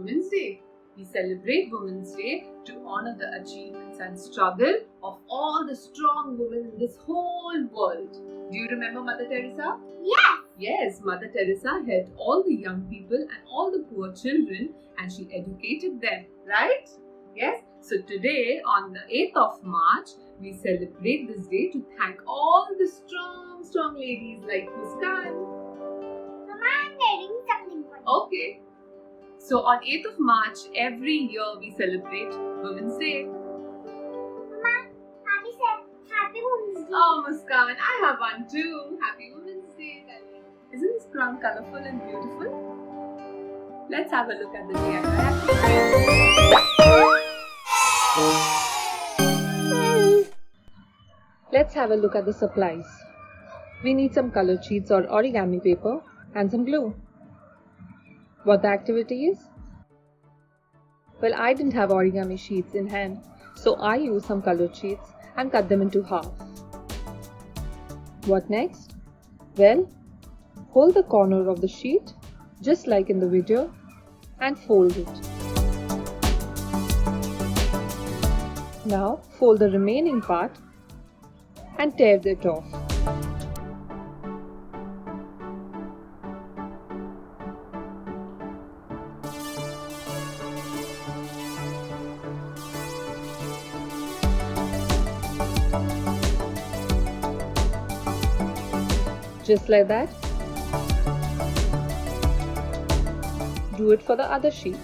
Women's Day. We celebrate Women's Day to honor the achievements and struggle of all the strong women in this whole world. Do you remember Mother Teresa? Yes! Yes, Mother Teresa helped all the young people and all the poor children, and she educated them, right? Yes? So today, on the 8th of March, we celebrate this day to thank all the strong ladies like Muskan. Mama, I'm getting something for you. Okay. So on 8th of March, every year we celebrate Women's Day. Mama, happy Women's Day. Oh, Muskan, I have one too. Happy Women's Day. Isn't this crown colorful and beautiful? Let's have a look at the DIY activity. Let's have a look at the supplies. We need some color sheets or origami paper and some glue. What the activity is? Well, I didn't have origami sheets in hand, so I used some colored sheets and cut them into half. What next? Well, hold the corner of the sheet, just like in the video, and fold it. Now, fold the remaining part and tear it off. Just like that. Do it for the other sheets.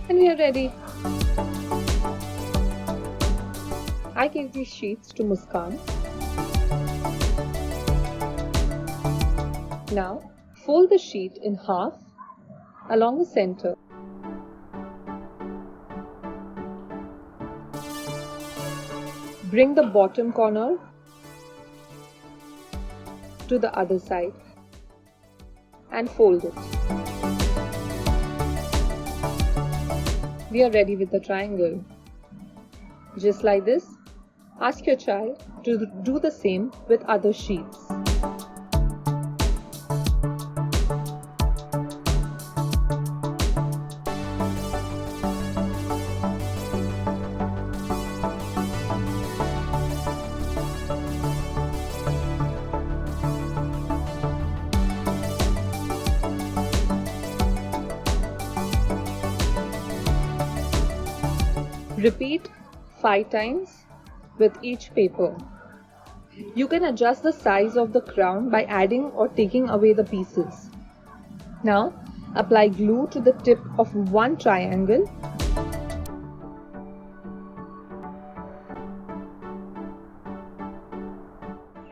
And we are ready. I gave these sheets to Muskan. Now, fold the sheet in half along the center. Bring the bottom corner to the other side and fold it. We are ready with the triangle. Just like this, ask your child to do the same with other sheets. Repeat 5 times with each paper. You can adjust the size of the crown by adding or taking away the pieces. Now, apply glue to the tip of one triangle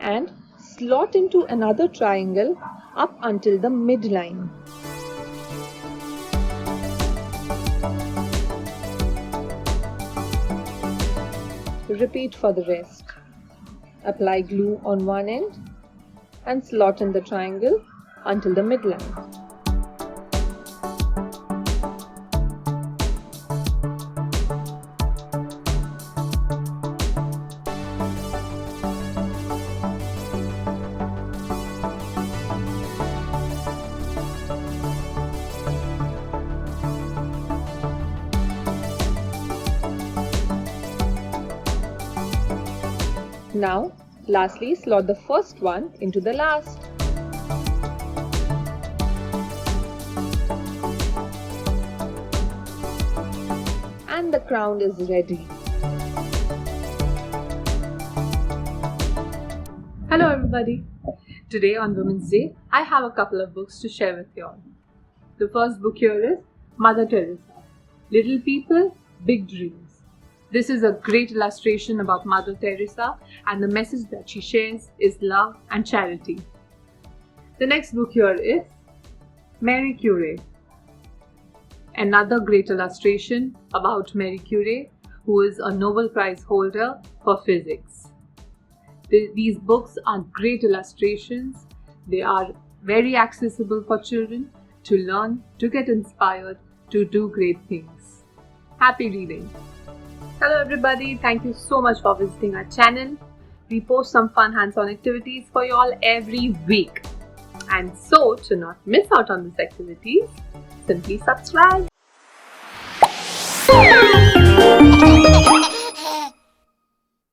and slot into another triangle up until the midline. Repeat for the rest. Apply glue on one end and slot in the triangle until the midline. Now, lastly, slot the first one into the last. And the crown is ready. Hello everybody. Today on Women's Day, I have a couple of books to share with you all. The first book here is Mother Teresa, Little People, Big Dreams. This is a great illustration about Mother Teresa, and the message that she shares is love and charity. The next book here is Marie Curie, another great illustration about Marie Curie, who is a Nobel Prize holder for physics. These books are great illustrations. They are very accessible for children to learn, to get inspired, to do great things. Happy reading! Hello everybody, thank you so much for visiting our channel. We post some fun hands-on activities for you all every week. And so, to not miss out on these activities, simply subscribe.